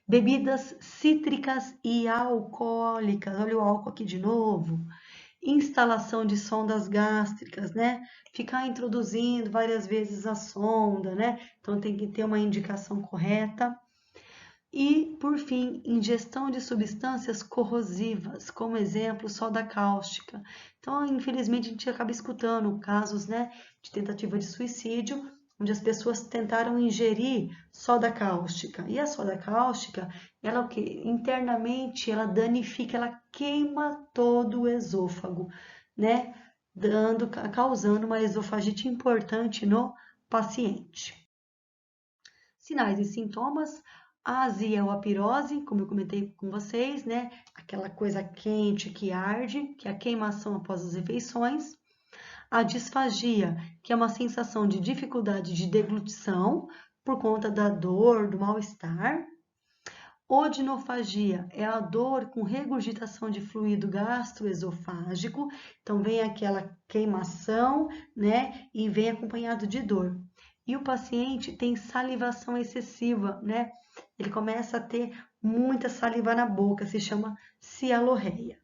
Bebidas cítricas e alcoólicas, olha o álcool aqui de novo. Instalação de sondas gástricas, né? Ficar introduzindo várias vezes a sonda, né? Então tem que ter uma indicação correta. E, por fim, ingestão de substâncias corrosivas, como exemplo, soda cáustica. Então, infelizmente, a gente acaba escutando casos, né, de tentativa de suicídio, onde as pessoas tentaram ingerir soda cáustica. E a soda cáustica, ela o quê? Internamente, ela danifica, ela queima todo o esôfago, né, causando uma esofagite importante no paciente. Sinais e sintomas: a azia ou a pirose, como eu comentei com vocês, né? Aquela coisa quente que arde, que é a queimação após as refeições. A disfagia, que é uma sensação de dificuldade de deglutição por conta da dor, do mal-estar. Odinofagia é a dor com regurgitação de fluido gastroesofágico, então vem aquela queimação, né? E vem acompanhado de dor. E o paciente tem salivação excessiva, né? Ele começa a ter muita saliva na boca, se chama cialorreia.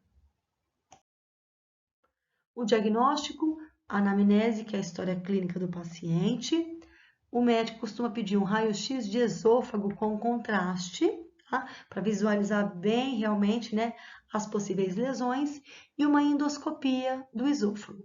O diagnóstico, a anamnese, que é a história clínica do paciente. O médico costuma pedir um raio-x de esôfago com contraste, tá? Para visualizar bem realmente, né, as possíveis lesões, e uma endoscopia do esôfago.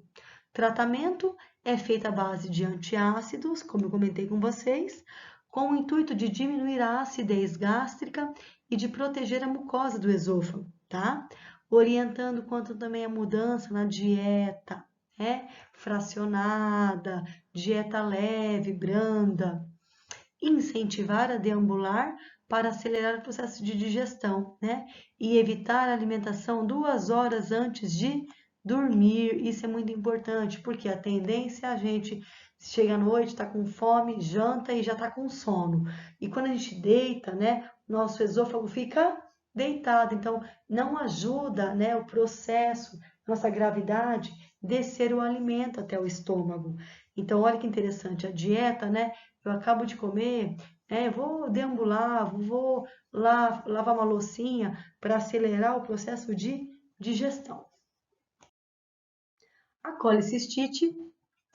Tratamento é feito à base de antiácidos, como eu comentei com vocês, com o intuito de diminuir a acidez gástrica e de proteger a mucosa do esôfago, tá? Orientando quanto também a mudança na dieta, né? Fracionada, dieta leve, branda. Incentivar a deambular para acelerar o processo de digestão, né? E evitar a alimentação 2 horas antes de dormir. Isso é muito importante, porque a tendência é a gente chega à noite, está com fome, janta e já está com sono. E quando a gente deita, né? Nosso esôfago fica deitado, então não ajuda, né, o processo, nossa gravidade, descer o alimento até o estômago. Então, olha que interessante, a dieta, né? Eu acabo de comer, eu vou deambular, vou lá lavar uma loucinha para acelerar o processo de digestão. A colicistite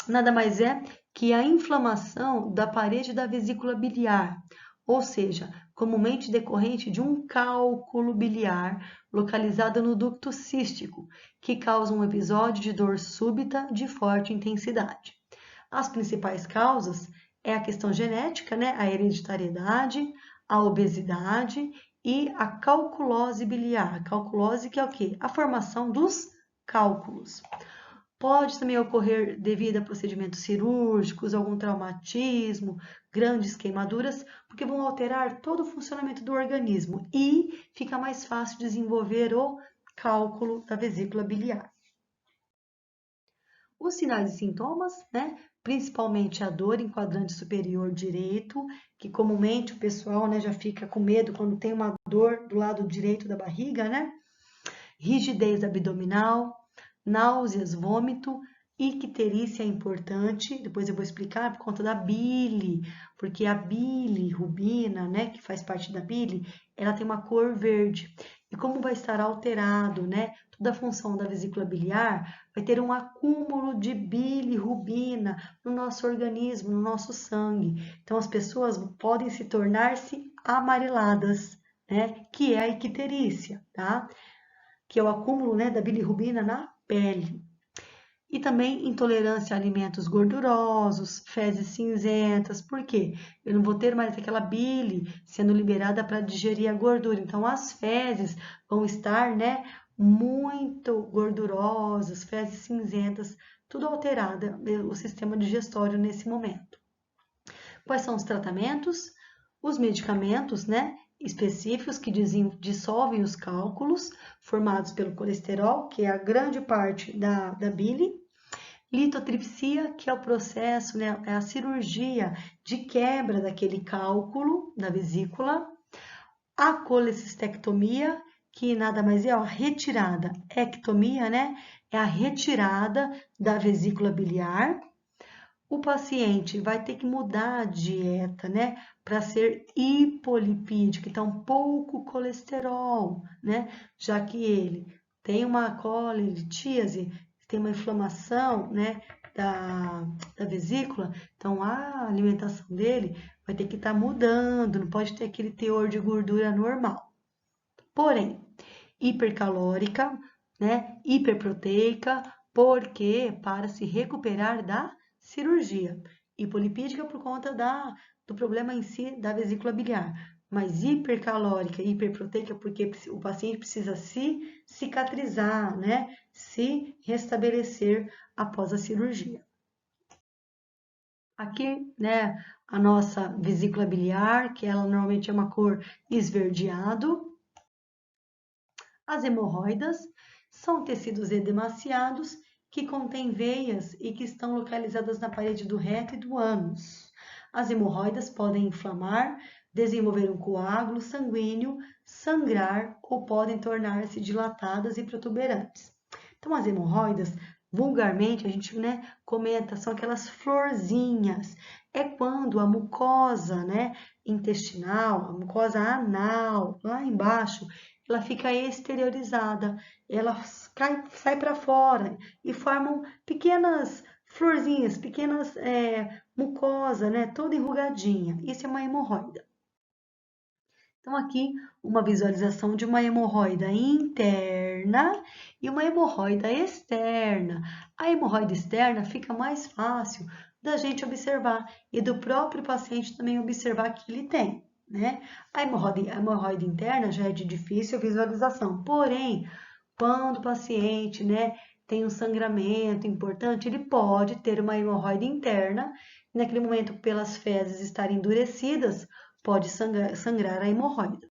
nada mais é que a inflamação da parede da vesícula biliar, ou seja, comumente decorrente de um cálculo biliar localizado no ducto cístico, que causa um episódio de dor súbita de forte intensidade. As principais causas é a questão genética, né? A hereditariedade, a obesidade e a calculose biliar. A calculose que é o quê? A formação dos cálculos. Pode também ocorrer devido a procedimentos cirúrgicos, algum traumatismo, grandes queimaduras, porque vão alterar todo o funcionamento do organismo e fica mais fácil desenvolver o cálculo da vesícula biliar. Os sinais e sintomas, né? Principalmente a dor em quadrante superior direito, que comumente o pessoal, né, já fica com medo quando tem uma dor do lado direito da barriga, né? Rigidez abdominal, náuseas, vômito, icterícia é importante, depois eu vou explicar por conta da bile, porque a bilirrubina, né, que faz parte da bile, ela tem uma cor verde. E como vai estar alterado, né, toda a função da vesícula biliar, vai ter um acúmulo de bilirrubina no nosso organismo, no nosso sangue. Então as pessoas podem se tornar-se amareladas, né, que é a icterícia, tá? Que é o acúmulo, né, da bilirrubina na pele. E também intolerância a alimentos gordurosos, fezes cinzentas, por quê? Eu não vou ter mais aquela bile sendo liberada para digerir a gordura. Então, as fezes vão estar, né, muito gordurosas, fezes cinzentas, tudo alterada, o sistema digestório nesse momento. Quais são os tratamentos? Os medicamentos, né, específicos que dissolvem os cálculos formados pelo colesterol, que é a grande parte da bile. Litotripsia, que é o processo, né, é a cirurgia de quebra daquele cálculo da vesícula. A colecistectomia, que nada mais é a retirada, ectomia, né? É a retirada da vesícula biliar. O paciente vai ter que mudar a dieta, né? Para ser hipolipídico, então pouco colesterol, né? Já que ele tem uma colelitíase, tem uma inflamação, né? Da vesícula, então a alimentação dele vai ter que estar mudando, não pode ter aquele teor de gordura normal. Porém, hipercalórica, né? Hiperproteica, porque para se recuperar da cirurgia. Hipolipídica por conta do problema em si da vesícula biliar. Mas hipercalórica e hiperproteica porque o paciente precisa se cicatrizar, né? Se restabelecer após a cirurgia. Aqui, né, a nossa vesícula biliar, que ela normalmente é uma cor esverdeado. As hemorroidas são tecidos edemaciados que contêm veias e que estão localizadas na parede do reto e do ânus. As hemorroidas podem inflamar, desenvolver um coágulo sanguíneo, sangrar ou podem tornar-se dilatadas e protuberantes. Então, as hemorroidas, vulgarmente, a gente, né, comenta, são aquelas florzinhas. É quando a mucosa, né, intestinal, a mucosa anal, lá embaixo, ela fica exteriorizada, ela sai para fora e formam pequenas florzinhas, pequenas mucosa, né, toda enrugadinha. Isso é uma hemorroida. Então, aqui, uma visualização de uma hemorroida interna e uma hemorroida externa. A hemorroida externa fica mais fácil da gente observar e do próprio paciente também observar que ele tem, né? A hemorroida interna já é de difícil visualização, porém, quando o paciente, né, tem um sangramento importante, ele pode ter uma hemorroida interna, e naquele momento, pelas fezes estarem endurecidas, pode sangrar a hemorroida.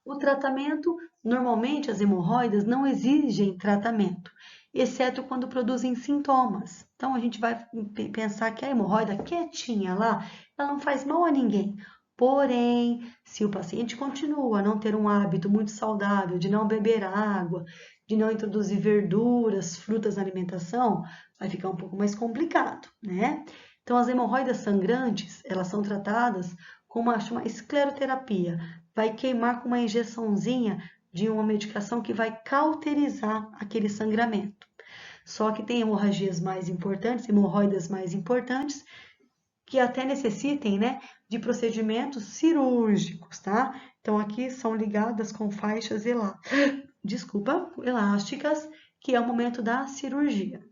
O tratamento, normalmente as hemorroidas não exigem tratamento, exceto quando produzem sintomas. Então a gente vai pensar que a hemorroida quietinha lá, ela não faz mal a ninguém. Porém, se o paciente continua a não ter um hábito muito saudável de não beber água, de não introduzir verduras, frutas na alimentação, vai ficar um pouco mais complicado, né? Então, as hemorroidas sangrantes, elas são tratadas com uma escleroterapia. Vai queimar com uma injeçãozinha de uma medicação que vai cauterizar aquele sangramento. Só que tem hemorragias mais importantes, hemorroidas mais importantes, que até necessitem, né, de procedimentos cirúrgicos, tá? Então, aqui são ligadas com faixas elásticas, que é o momento da cirurgia.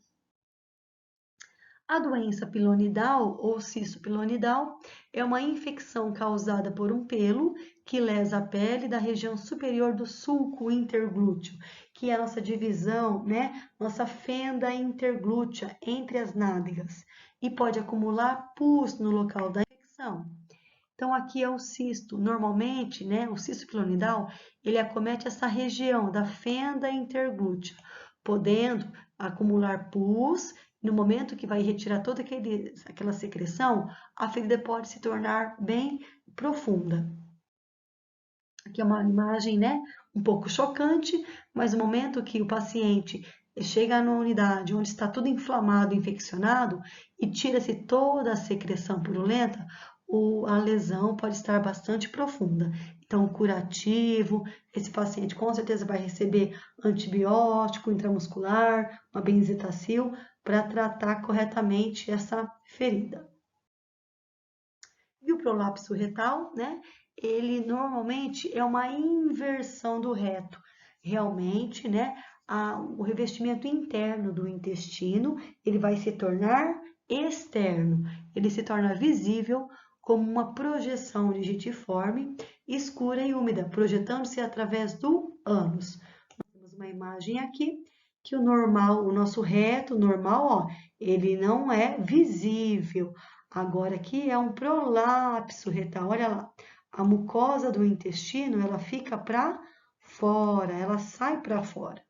A doença pilonidal ou cisto pilonidal é uma infecção causada por um pelo que lesa a pele da região superior do sulco interglúteo, que é a nossa divisão, né? Nossa fenda interglútea entre as nádegas e pode acumular pus no local da infecção. Então, aqui é o cisto. Normalmente, né, o cisto pilonidal, ele acomete essa região da fenda interglútea, podendo acumular pus. No momento que vai retirar toda aquela secreção, a ferida pode se tornar bem profunda. Aqui é uma imagem, né, um pouco chocante, mas no momento que o paciente chega na unidade onde está tudo inflamado, infeccionado, e tira-se toda a secreção purulenta, a lesão pode estar bastante profunda. Então, curativo, esse paciente com certeza vai receber antibiótico intramuscular, uma benzetacil, para tratar corretamente essa ferida. E o prolapso retal, né? Ele normalmente é uma inversão do reto. Realmente, né? O revestimento interno do intestino, ele vai se tornar externo. Ele se torna visível como uma projeção digitiforme, escura e úmida, projetando-se através do ânus. Nós temos uma imagem aqui que o normal, o nosso reto normal, ó, ele não é visível. Agora aqui é um prolapso retal, olha lá. A mucosa do intestino, ela fica para fora, ela sai para fora.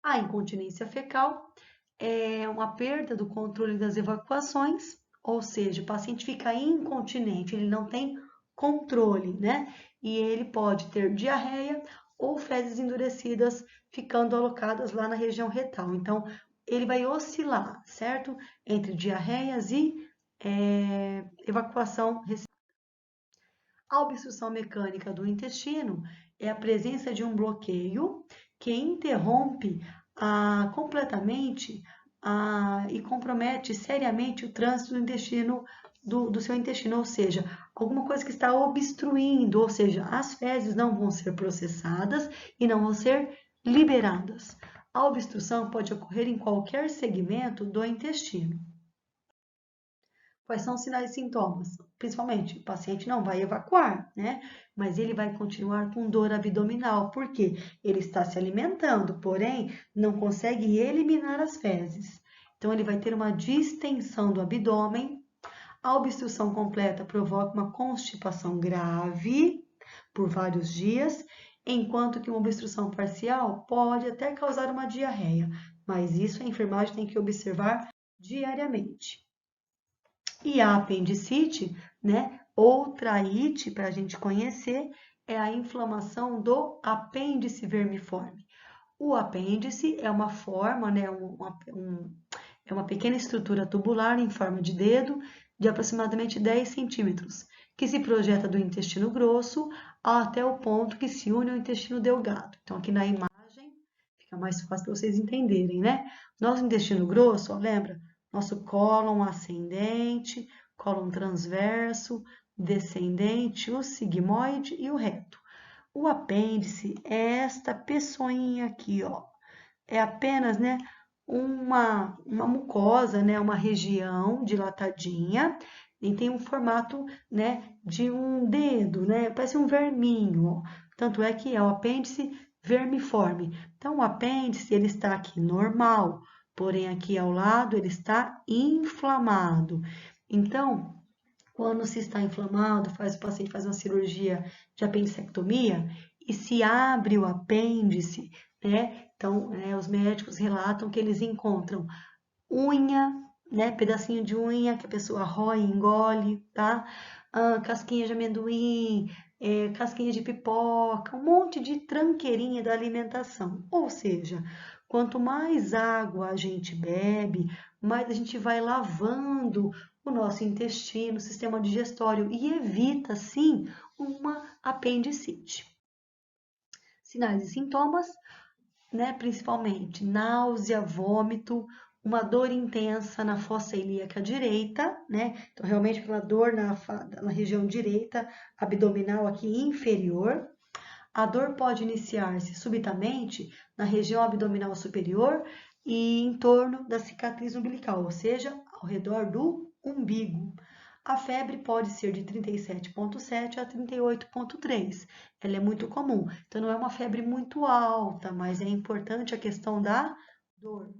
A incontinência fecal é uma perda do controle das evacuações, ou seja, o paciente fica incontinente, ele não tem controle, né? E ele pode ter diarreia ou fezes endurecidas ficando alocadas lá na região retal. Então, ele vai oscilar, certo? Entre diarreias e evacuação. A obstrução mecânica do intestino é a presença de um bloqueio que interrompe completamente e compromete seriamente o trânsito do intestino, do seu intestino, ou seja, alguma coisa que está obstruindo, ou seja, as fezes não vão ser processadas e não vão ser liberadas. A obstrução pode ocorrer em qualquer segmento do intestino. Quais são os sinais e sintomas? Principalmente, o paciente não vai evacuar, né? Mas ele vai continuar com dor abdominal, porque ele está se alimentando, porém, não consegue eliminar as fezes. Então, ele vai ter uma distensão do abdômen. A obstrução completa provoca uma constipação grave por vários dias, enquanto que uma obstrução parcial pode até causar uma diarreia, mas isso a enfermagem tem que observar diariamente. E a apendicite, né? Outra IT para a gente conhecer é a inflamação do apêndice vermiforme. O apêndice é uma forma, né? É uma pequena estrutura tubular em forma de dedo de aproximadamente 10 centímetros, que se projeta do intestino grosso até o ponto que se une ao intestino delgado. Então, aqui na imagem fica mais fácil para vocês entenderem, né? Nosso intestino grosso, ó, lembra? Nosso cólon ascendente, cólon transverso, descendente, o sigmoide e o reto. O apêndice é esta peçonhinha aqui, ó. É apenas, né, uma mucosa, né, uma região dilatadinha e tem um formato, né, de um dedo, né, parece um verminho, ó. Tanto é que é o apêndice vermiforme. Então, o apêndice, ele está aqui normal, porém aqui ao lado ele está inflamado. Então, quando se está inflamado, o paciente faz uma cirurgia de apendicectomia e se abre o apêndice, né? Então, os médicos relatam que eles encontram unha, né? Pedacinho de unha que a pessoa rói e engole, tá? Casquinha de amendoim, casquinha de pipoca, um monte de tranqueirinha da alimentação. Ou seja, quanto mais água a gente bebe, mais a gente vai lavando o nosso intestino, o sistema digestório e evita, sim, uma apendicite. Sinais e sintomas, né? Principalmente náusea, vômito, uma dor intensa na fossa ilíaca direita, né? Então, realmente aquela dor na região direita, abdominal aqui inferior. A dor pode iniciar-se subitamente na região abdominal superior e em torno da cicatriz umbilical, ou seja, ao redor do umbigo. A febre pode ser de 37,7 a 38,3. Ela é muito comum. Então, não é uma febre muito alta, mas é importante a questão da dor.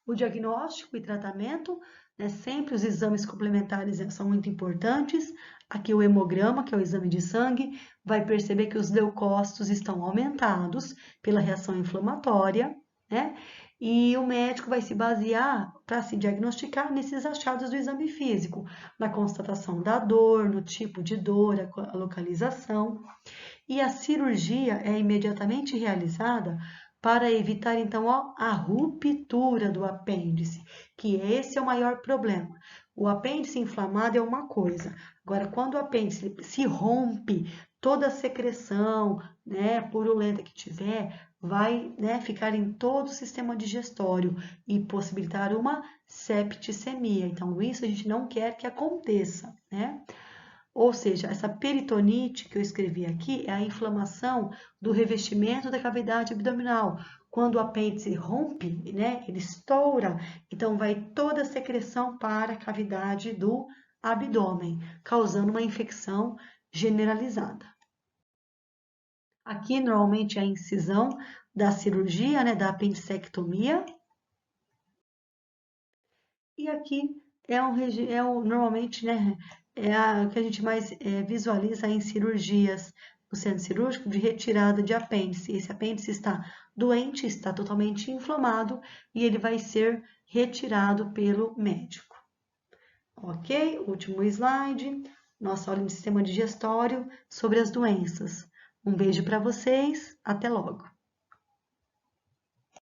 O diagnóstico e tratamento, né, sempre os exames complementares são muito importantes. Aqui o hemograma, que é o exame de sangue, vai perceber que os leucócitos estão aumentados pela reação inflamatória, né? E o médico vai se basear para se diagnosticar nesses achados do exame físico, na constatação da dor, no tipo de dor, a localização. E a cirurgia é imediatamente realizada para evitar, então, ó, a ruptura do apêndice, que esse é o maior problema. O apêndice inflamado é uma coisa. Agora, quando o apêndice se rompe, toda a secreção, né, purulenta que tiver, vai, né, ficar em todo o sistema digestório e possibilitar uma septicemia. Então, isso a gente não quer que aconteça, né? Ou seja, essa peritonite que eu escrevi aqui é a inflamação do revestimento da cavidade abdominal. Quando o apêndice rompe, né, ele estoura, então vai toda a secreção para a cavidade do abdômen, causando uma infecção generalizada. Aqui, normalmente, é a incisão da cirurgia, né, da apendicectomia. E aqui normalmente, né, o que a gente mais visualiza em cirurgias no centro cirúrgico de retirada de apêndice. Esse apêndice está doente, está totalmente inflamado e ele vai ser retirado pelo médico. Ok? Último slide. nossa aula de sistema digestório sobre as doenças. Um beijo para vocês, até logo!